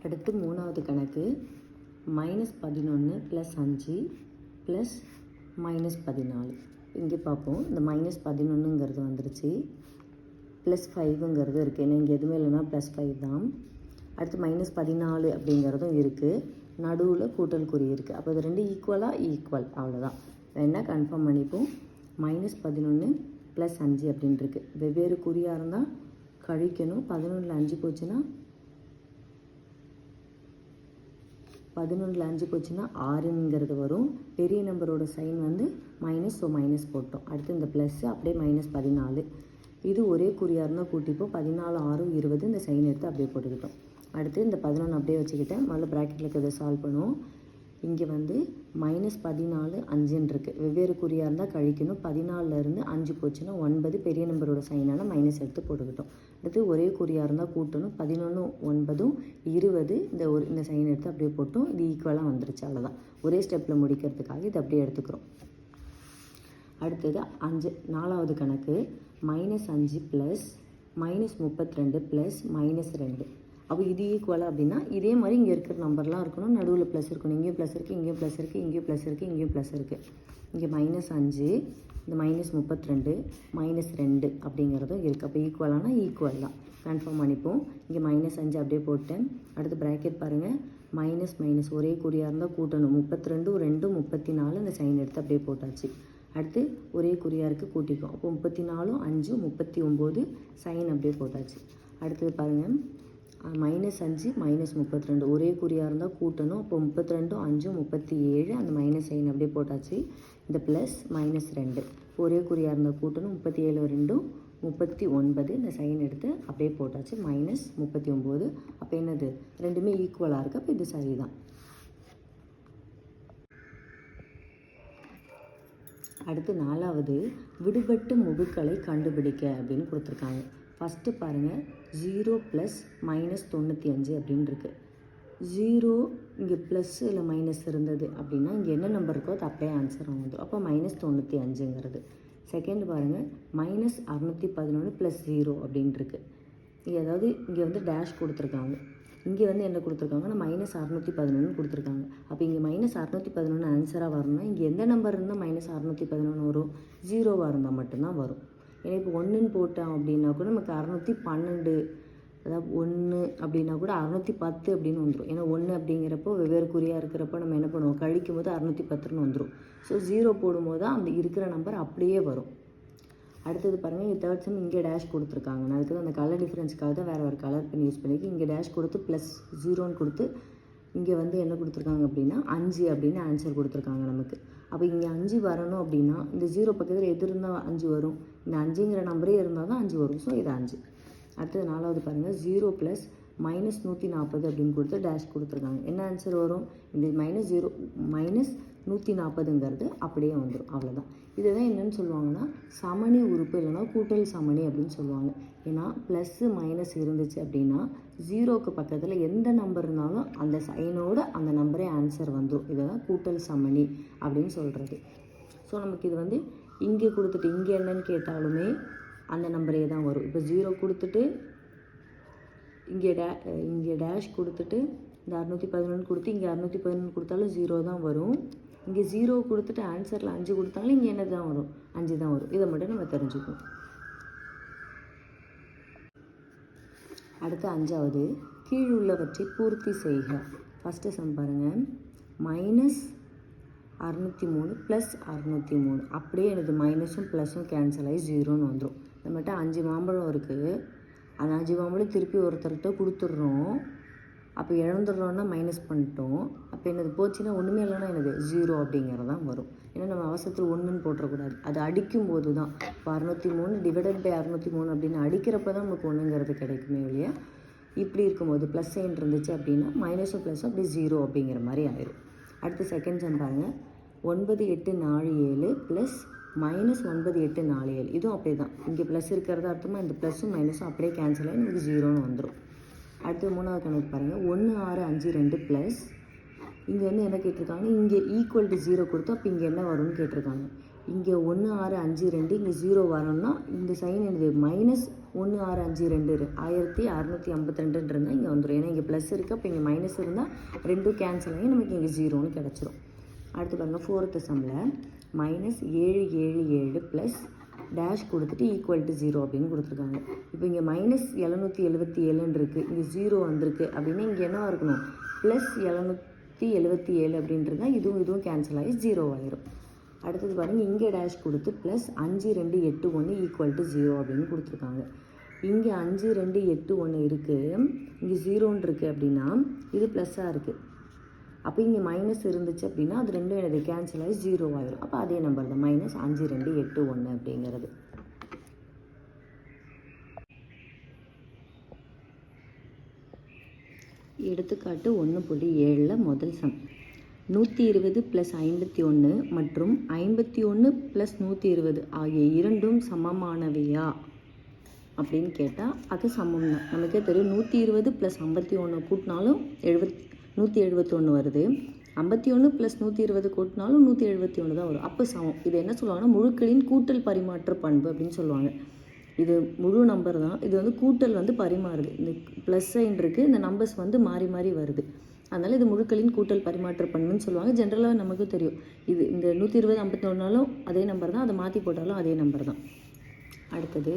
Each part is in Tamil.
அடுத்து மூணாவது கணக்கு -11 + 5 ப்ளஸ் -14. இங்கே பார்ப்போம். இந்த -11ங்கிறது வந்துருச்சு, +5ங்கிறது இருக்குது. ஏன்னா இங்கே எதுவுமே இல்லைன்னா +5 தான். அடுத்து -14 அப்படிங்கிறதும் இருக்குது, நடுவில் கூட்டல் குறி இருக்குது. அப்போ இது ரெண்டு ஈக்குவல், அவ்வளோதான். வேணால் கன்ஃபார்ம் பண்ணிப்போம். -11 + 5 அப்படின்னு இருக்குது. வெவ்வேறு குறியாக இருந்தால் கழிக்கணும். 11ல் 5 போச்சுன்னா 6ங்கிறது வரும். பெரிய நம்பரோட சைன் வந்து மைனஸ், ஸோ மைனஸ் போட்டோம். அடுத்து இந்த ப்ளஸ்ஸு அப்படியே -14. இது ஒரே குறியாக இருந்தால் கூட்டிப்போம். 14 6 20, இந்த சைன் எடுத்து அப்படியே போட்டுக்கிட்டோம். அடுத்து இந்த 11 அப்படியே வச்சுக்கிட்டேன். முதல்ல ப்ராக்கெட்டில் இருக்கிறத சால்வ் பண்ணுவோம். இங்கே வந்து -14 5ன்னு இருக்குது. வெவ்வேறு குறியாக இருந்தால் கழிக்கணும். 14லேருந்து 5 போச்சுன்னா 9, பெரிய நம்பரோட சைனால் மைனஸ் எடுத்து போட்டுக்கிட்டோம். அடுத்து ஒரே குறியாக இருந்தால் கூட்டணும். 11 9 20, இந்த சைன் எடுத்து அப்படியே போட்டோம். இது ஈக்குவலாக வந்துருச்சு, அவ்வளோதான். ஒரே ஸ்டெப்பில் முடிக்கிறதுக்காக இது அப்படியே எடுத்துக்கிறோம். அடுத்தது 5 4வது கணக்கு -5 ப்ளஸ் -32 ப்ளஸ் -2. அப்போ இது ஈக்குவலாக அப்படின்னா இதே மாதிரி இங்கே இருக்கிற நம்பர்லாம் இருக்கணும், நடுவில் ப்ளஸ் இருக்கணும். இங்கேயும் ப்ளஸ் இருக்குது, இங்கேயும் ப்ளஸ் இருக்குது, இங்கேயும் ப்ளஸ் இருக்குது, இங்கேயும் ப்ளஸ் இருக்குது. இங்கே -5, இந்த -32 -2 அப்படிங்கிறதும் இருக்குது. அப்போ ஈக்குவல் தான், கன்ஃபார்ம் பண்ணிப்போம். இங்கே -5 அப்படியே போட்டேன். அடுத்து ப்ராக்கெட் பாருங்கள், மைனஸ் ஒரே குறியாக இருந்தால் கூட்டணும். 32 2 34, இந்த சைன் எடுத்து அப்படியே போட்டாச்சு. அடுத்து ஒரே குறியாக இருக்குது, கூட்டிக்கும். அப்போ 34 5 39, சைன் அப்படியே போட்டாச்சு. அடுத்தது பாருங்கள், -5 -32 ஒரே குறியாக இருந்தால் கூட்டணும். அப்போ 32 5 37, அந்த மைனஸ் சைன் அப்படியே போட்டாச்சு. இந்த ப்ளஸ் -2 ஒரே குறியாக இருந்தால் கூட்டணும். 37 2 39, இந்த சைன் எடுத்து அப்படியே போட்டாச்சு. -39. அப்போ என்னது, ரெண்டுமே ஈக்குவலாக இருக்குது. அப்போ இது சரி தான். அடுத்து 4வது விடுபட்டு முழுக்களை கண்டுபிடிக்க அப்படின்னு கொடுத்துருக்காங்க. ஃபஸ்ட்டு பாருங்கள், 0 + -95 அப்படின்னு இருக்குது. 0 இங்கே ப்ளஸ் இல்லை மைனஸ் இருந்தது அப்படின்னா இங்கே என்ன நம்பர் இருக்கோ அது அப்படியே ஆன்சர் வந்துடும். அப்போ -95ங்கிறது. செகண்ட் பாருங்கள், -611 + 0 அப்படின்ட்டுருக்கு. அதாவது இங்கே வந்து டேஷ் கொடுத்துருக்காங்க, இங்கே வந்து என்ன கொடுத்துருக்காங்கன்னா -611 கொடுத்துருக்காங்க. அப்போ இங்கே -611 ஆன்சராக வரணும்னா இங்கே எந்த நம்பர் இருந்தால் -611 வரும், 0வாக இருந்தால் மட்டும்தான் வரும். ஏன்னா இப்போ 1ன்னு போட்டோம் அப்படின்னா கூட நமக்கு 612, அதாவது 1 அப்படின்னா கூட 610 அப்படின்னு வந்துடும். ஏன்னா 1 அப்படிங்கிறப்போ வெவ்வேறு குறியாக இருக்கிறப்போ நம்ம என்ன பண்ணுவோம், கழிக்கும் போது 610ன்னு வந்துடும். ஸோ 0 போடும்போது தான் அந்த இருக்கிற நம்பர் அப்படியே வரும். அடுத்தது பாருங்கள், இங்கே தேர்ட் சம் இங்கே டேஷ் கொடுத்துருக்காங்க. நான் அதுக்கு அந்த கலர் டிஃப்ரென்ஸ்க்காக தான் வேறு கலர் பண்ணி யூஸ் பண்ணிக்கி இங்கே டேஷ் கொடுத்து +0ன்னு கொடுத்து இங்கே வந்து என்ன கொடுத்துருக்காங்க அப்படின்னா 5 அப்படின்னு ஆன்சர் கொடுத்துருக்காங்க நமக்கு. அப்போ இங்கே 5 வரணும் அப்படின்னா இந்த 0 பக்கத்தில் எது இருந்தால் 5 வரும், இந்த 5ங்கிற நம்பரே இருந்தால் தான் 5 வரும். ஸோ இது 5. அடுத்தது 4வது பாருங்கள், 0 + -140 அப்படின்னு கொடுத்து டேஷ் கொடுத்துருக்காங்க. என்ன ஆன்சர் வரும், இந்த -140ங்கிறது அப்படியே வந்துடும், அவ்வளோதான். இதுதான் என்னென்னு சொல்லுவாங்கன்னா சமணி உறுப்பு, இல்லைனா கூட்டல் சமணி அப்படின்னு சொல்லுவாங்க. ஏன்னா ப்ளஸ்ஸு மைனஸ் இருந்துச்சு அப்படின்னா 0க்கு பக்கத்தில் எந்த நம்பர் இருந்தாலும் அந்த சைனோட அந்த நம்பரே ஆன்சர் வந்துடும். இதை தான் கூட்டல் சமணி அப்படின்னு சொல்கிறது. ஸோ நமக்கு இது வந்து இங்கே கொடுத்துட்டு இங்கே என்னன்னு கேட்டாலுமே அந்த நம்பரே தான் வரும். இப்போ 0 கொடுத்துட்டு இங்கே டேஷ் கொடுத்துட்டு இந்த 611 கொடுத்து இங்கே 611 கொடுத்தாலும் 0 தான் வரும். இங்கே 0 கொடுத்துட்டு ஆன்சரில் 5 கொடுத்தாலும் இங்கே என்ன தான் வரும், 5 தான் வரும். இதை மட்டும் நம்ம தெரிஞ்சுக்கணும். அடுத்து 5வது, கீழுள்ளவற்றை பூர்த்தி செய்க. ஃபஸ்ட்டு சம் பாருங்கள், -603 + 603. அப்படியே எனக்கு மைனஸும் ப்ளஸும் கேன்சல் ஆகி 0ன்னு வந்துடும். நம்மகிட்ட 5 மாம்பழம் இருக்குது, அந்த 5 மாம்பழம் திருப்பி ஒருத்தர்கிட்ட கொடுத்துட்றோம். அப்போ இழந்துடுறோன்னா மைனஸ் பண்ணிட்டோம். அப்போ என்னது போச்சுன்னா ஒன்றுமே இல்லைன்னா என்னது 0 அப்படிங்கிறது தான் வரும். ஏன்னா நம்ம அவசரத்தில் 1ன்னு போட்டுறக்கூடாது. அது அடிக்கும் போது தான், இப்போ 603 ÷ 603 அப்படின்னு அடிக்கிறப்ப தான் நமக்கு 1ங்கிறது கிடைக்குமே இல்லையா. இப்படி இருக்கும்போது ப்ளஸ் சைன் இருந்துச்சு அப்படின்னா மைனஸும் ப்ளஸும் அப்படி 0 அப்படிங்கிற மாதிரி ஆயிடும். அடுத்து செகண்ட் சம் பாருங்கள், 9847 + -9847. இதுவும் அப்படியே தான், இங்கே ப்ளஸ் இருக்கிறதா அர்த்தமா இந்த ப்ளஸும் மைனஸும் அப்படியே கேன்சல் ஆகி நமக்கு 0ன்னு வந்துடும். அடுத்து 3வது கணக்கு பாருங்கள், 1652 ப்ளஸ் இங்கே வந்து என்ன கேட்டிருக்காங்க, இங்கே ஈக்குவல் டு 0 கொடுத்தோம். அப்போ இங்கே என்ன வரும்னு கேட்டிருக்காங்க. இங்கே 1652 இங்கே 0 வரணும்னா இந்த சைன் என்னது 1 6 5 2 1652 இருந்தால் இங்கே வந்துடும். ஏன்னா இங்கே ப்ளஸ் இருக்குது, அப்போ இங்கே மைனஸ் இருந்தால் ரெண்டும் கேன்சல் ஆகி நமக்கு இங்கே 0ன்னு கிடச்சிரும். அடுத்து பாருங்கள் 4th சம்மில் -777 ப்ளஸ் டேஷ் கொடுத்துட்டு ஈக்குவல் டு 0 அப்படின்னு கொடுத்துருக்காங்க. இப்போ இங்கே -777 இருக்குது, இங்கே 0 வந்திருக்கு அப்படின்னா இங்கே என்ன இருக்கணும், +777 அப்படின்றதா இதுவும் கேன்சல் ஆகி 0 ஆயிரும். அடுத்தது பாருங்கள் இங்கே டேஷ் கொடுத்து +5281 ஈக்குவல் டு 0 அப்படின்னு கொடுத்துருக்காங்க. இங்கே 5281 இருக்குது, இங்கே 0ன்னு இருக்குது அப்படின்னா இது ப்ளஸ்ஸாக இருக்குது. அப்போ இங்கே மைனஸ் இருந்துச்சு அப்படின்னா அது ரெண்டும் எனது கேன்சல் ஆகி 0 ஆயிரும். அப்போ அதே நம்பர் தான் -5281 அப்படிங்கிறது. எடுத்துக்காட்டு 1.7 முதல் சம். 120 + 51 மற்றும் 51 + 120 ஆகிய இரண்டும் சமமானவையா அப்படின்னு கேட்டால் அது சமம் தான். நமக்கே தெரியும் 120 + 51 கூட்டினாலும் 171 வருது, 51 + 120 கூட்டினாலும் 171 தான் வரும். அப்போ சமம். இது என்ன சொல்லுவாங்கன்னா முழுக்களின் கூட்டல் பரிமாற்ற பண்பு அப்படின்னு சொல்லுவாங்க. இது முழு நம்பர் தான், இது வந்து கூட்டல் வந்து பரிமாறுது. இந்த ப்ளஸ் சைன் இருக்குது, இந்த நம்பர்ஸ் வந்து மாறி மாறி வருது, அதனால் இது முழுக்களின் கூட்டல் பரிமாற்ற பண்புன்னு சொல்லுவாங்க. ஜென்ரலாக நமக்கு தெரியும் இது இந்த 120 51 அதே நம்பர் தான், அதை மாற்றி போட்டாலும் அதே நம்பர் தான். அடுத்தது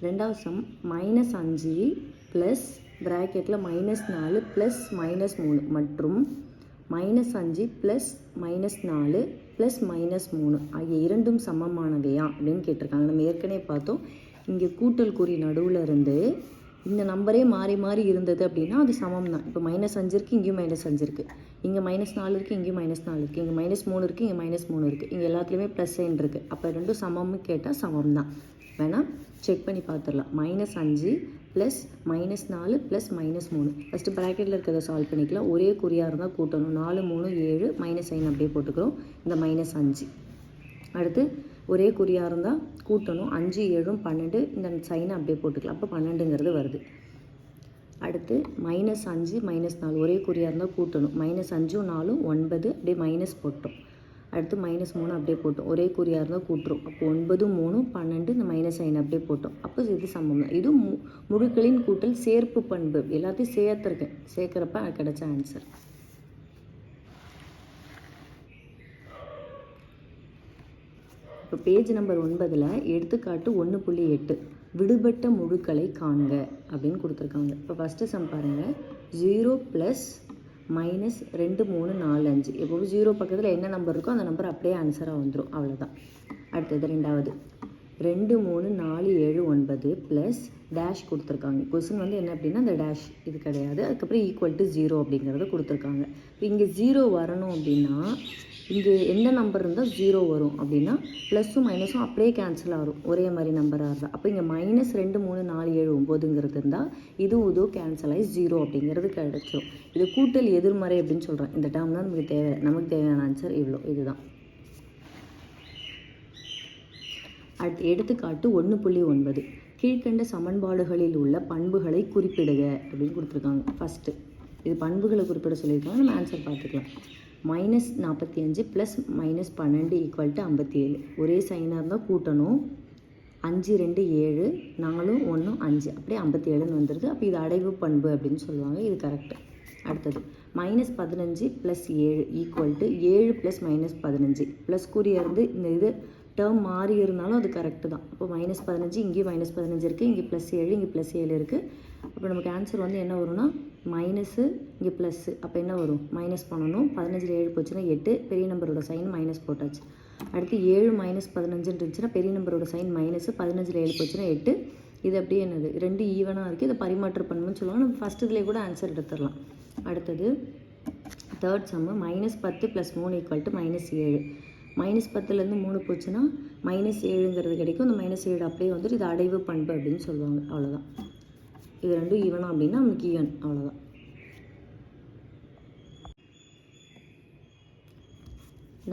2வது சம் -5 ப்ளஸ் ப்ராக்கெட்டில் -4 ப்ளஸ் -3 மற்றும் -5 ப்ளஸ் -4 ப்ளஸ் -3 ஆகிய இரண்டும் சமமானவையா அப்படின்னு கேட்டிருக்காங்க. நம்ம ஏற்கனவே பார்த்தோம், இங்கே கூட்டல் குறி நடுவில் இருந்து இந்த நம்பரே மாறி மாறி இருந்தது அப்படின்னா அது சமம் தான். இப்போ -5 இருக்குது, இங்கேயும் -5 இருக்குது, இங்கே -4 இருக்குது, இங்கேயும் -4 இருக்குது, இங்கே -3 இருக்குது, இங்கே -3 இருக்குது, இங்கே எல்லாத்துலேயுமே ப்ளஸ் சைன் இருக்குது. அப்போ ரெண்டும் சமம்னு கேட்டால் சமம் தான். வேணால் செக் பண்ணி பார்த்துடலாம். -5 ப்ளஸ் -4 ப்ளஸ் -3. ஃபஸ்ட்டு ப்ராக்கெட்டில் இருக்கிறத சால்வ் பண்ணிக்கலாம். ஒரே குறியாக இருந்தால் கூட்டணும். 4 3 7 மைனஸ் சைன் அப்படியே போட்டுக்கிறோம், இந்த -5. அடுத்து ஒரே குறியாக இருந்தால் கூட்டணும். 5 7 12, இந்த சைனை அப்படியே போட்டுக்கலாம். அப்போ 12ங்கிறது வருது. அடுத்து -5 -4 ஒரே குறியாக இருந்தால் கூட்டணும். -5 4 9 அப்படியே மைனஸ் போட்டோம். அடுத்து -3 அப்படியே போட்டோம். ஒரே குறியாக இருந்தால் கூட்டுறோம். அப்போ 9 3 12, இந்த மைனஸ் சைன் அப்படியே போட்டோம். அப்போ இது சமம் தான். இது முழுக்களின் கூட்டல் சேர்ப்பு பண்பு. எல்லாத்தையும் சேர்த்துருக்கேன், சேர்க்குறப்ப கிடைச்ச ஆன்சர். இப்போ பேஜ் நம்பர் 9 எடுத்துக்காட்டு 1.8 விடுபட்ட முழுக்களை காண்க அப்படின்னு கொடுத்துருக்காங்க. இப்போ ஃபஸ்ட்டு சம் பாருங்கள். 0 ப்ளஸ் -2 3 4 5. எப்போவும் 0 பக்கத்தில் என்ன நம்பர் இருக்கோ அந்த நம்பர் அப்படியே ஆன்சராக வந்துடும், அவ்வளோதான். அடுத்தது 2வது 2 3 4 7 9 ப்ளஸ் டேஷ் கொடுத்துருக்காங்க. கொஸ்டின் வந்து என்ன அப்படின்னா இந்த டேஷ் இது கிடையாது, அதுக்கப்புறம் ஈக்குவல் டு 0 அப்படிங்கிறத கொடுத்துருக்காங்க. இப்போ இங்கே 0 வரணும் அப்படின்னா இங்கே எந்த நம்பர் இருந்தால் 0 வரும் அப்படின்னா ப்ளஸ்ஸும் மைனஸும் அப்படியே கேன்சல் ஆகும், ஒரே மாதிரி நம்பராக இருந்தால். அப்போ இங்கே -2 3 4 7 9ங்கிறது இருந்தால் இதுவும் கேன்சல் ஆகி 0 அப்படிங்கிறது கிடைச்சிரும். இது கூட்டல் எதிர்மறை அப்படின்னு சொல்கிறேன். இந்த டேர்ம் தான் நமக்கு தேவையான ஆன்சர் இவ்வளோ, இதுதான். அடுத்து எடுத்துக்காட்டு 1.9 கீழ்கண்ட சமன்பாடுகளில் உள்ள பண்புகளை குறிப்பிடுக அப்படின்னு கொடுத்துருக்காங்க. ஃபஸ்ட்டு இது பண்புகளை குறிப்பிட சொல்லியிருக்காங்க, நம்ம ஆன்சர் பார்த்துக்கலாம். -45 ப்ளஸ் -12 ஈக்குவல் டு 57. ஒரே சைனாக இருந்தால் கூட்டணும். 5 2 7 4 1 5 அப்படியே 57ன்னு வந்துடுது. அப்போ இது அடைவு பண்பு அப்படின்னு சொல்லுவாங்க, இது கரெக்டு. அடுத்தது -15 plus 7 equal to 7 plus -15. Plus குறியாக இருந்து இந்த இது டேர்ம் மாறி இருந்தாலும் அது கரெக்டு தான். அப்போ -15 இங்கேயும் -15 இருக்குது, இங்கே +7 இங்கே +7 இருக்குது. அப்போ நமக்கு ஆன்சர் வந்து என்ன வரும்னா மைனஸு இங்கே ப்ளஸ்ஸு. அப்போ என்ன வரும், மைனஸ் பண்ணணும். 15 7 போச்சுன்னா 8, பெரிய நம்பரோட சைன் மைனஸ் போட்டாச்சு. அடுத்து 7 -15 இருந்துச்சுன்னா பெரிய நம்பரோட சைன் மைனஸு, 15 7 போச்சுன்னா 8. இது அப்படியே என்னது 2 ஈவனாக இருக்குது, இதை பரிமாற்ற பண்ணணும்னு சொல்லுவாங்க. நம்ம ஃபஸ்ட் இதிலே கூட ஆன்சர் எடுத்துடலாம். அடுத்தது 3rd சம்மு -10 + 3 ஈக்குவல் டு -7. -10லேருந்து 3 போச்சுன்னா -7ங்கிறது கிடைக்கும். இந்த -7 அப்படியே வந்துட்டு இது அடைவு பண்பு அப்படின்னு சொல்லுவாங்க, அவ்வளோதான். இது ரெண்டும் ஈவனா அப்படின்னா நமக்கு ஈவன், அவ்வளோதான்.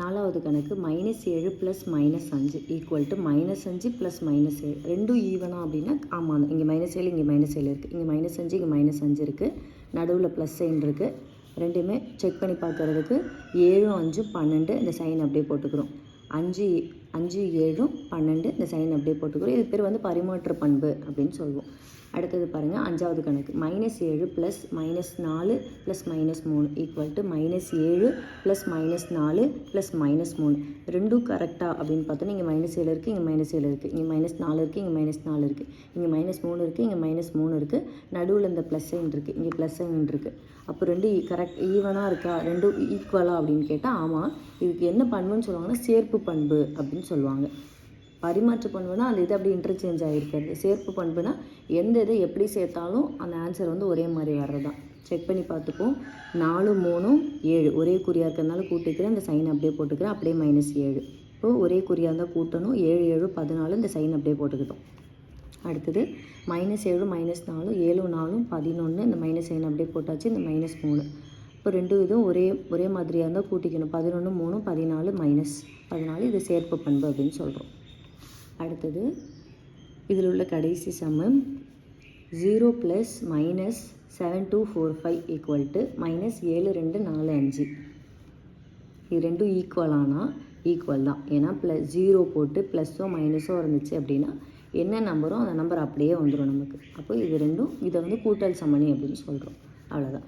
நாலாவது கணக்கு -7 ப்ளஸ் -5 ஈக்குவல் டு -5 ப்ளஸ் -7. ரெண்டும் ஈவனா அப்படின்னா ஆமாம், இங்கே -7 இங்கே -7 இருக்குது, இங்கே -5 இங்கே -5 இருக்குது, நடுவில் ப்ளஸ் சைன் இருக்குது. ரெண்டுமே செக் பண்ணி பார்க்குறதுக்கு 7 5 12 இந்த சைன் அப்படியே போட்டுக்கிறோம். 5 5 7 12 இந்த சைன் அப்படியே போட்டுக்கிறோம். இது பேர் வந்து பரிமாற்ற பண்பு அப்படின்னு சொல்லுவோம். அடுத்தது பாருங்கள், 5வது கணக்கு. -7 plus -4 plus -3 equal to -7 plus -4 plus -3. ரெண்டும் கரெக்டாக அப்படின்னு பார்த்தோன்னா இங்கே -7 இருக்குது, இங்கே -7 இருக்குது, இங்கே -4 இருக்குது, இங்கே -4 இருக்குது, இங்கே -3 இருக்குது, இங்கே -3 இருக்குது, நடுவில் இந்த ப்ளஸ் சைன் இருக்குது, இங்கே ப்ளஸ் சைன் இருக்குது. அப்போ ரெண்டு கரெக்ட் ஈவனாக இருக்கா, ரெண்டும் ஈக்குவலாக அப்படின்னு கேட்டால் ஆமாம். இதுக்கு என்ன பண்புன்னு சொல்லுவாங்கன்னா சேர்ப்பு பண்பு அப்படின்னு சொல்லுவாங்க. பரிமாற்ற பண்புனா அந்த இது அப்படி இன்டர்சேஞ்ச் ஆகிருக்கிறது. சேர்ப்பு பண்புனா எந்த இதை எப்படி சேர்த்தாலும் அந்த ஆன்சர் வந்து ஒரே மாதிரி வர்றது தான். செக் பண்ணி பார்த்துப்போம். 4 3 7 ஒரே குறியாக இருக்கிறதுனால கூட்டிக்கிறேன், இந்த சைன் அப்படியே போட்டுக்கிறேன், அப்படியே -7. இப்போது ஒரே குறியாக இருந்தால் கூட்டணும். 7 7 14 இந்த சைன் அப்படியே போட்டுக்கிட்டோம். அடுத்தது -7 -4 7 4 11 இந்த மைனஸ் சைன் அப்படியே போட்டாச்சு, இந்த -3. இப்போ ரெண்டு இதுவும் ஒரே மாதிரியாக இருந்தால் கூட்டிக்கணும். 11 3 14 -14 இது சேர்ப்பு பண்பு அப்படின்னு சொல்கிறோம். அடுத்தது இதில் உள்ள கடைசி சம்மு 0 ப்ளஸ் -7245 ஈக்குவல் டு -7245. இது ரெண்டும் ஈக்குவல் தான். ஏன்னா +0 போட்டு ப்ளஸ்ஸோ மைனஸோ இருந்துச்சு அப்படின்னா என்ன நம்பரோ அந்த நம்பர் அப்படியே வந்துடும் நமக்கு. அப்போ இது ரெண்டும் இதை வந்து கூட்டல் சமணி அப்படின்னு சொல்கிறோம். அவ்வளோதான்.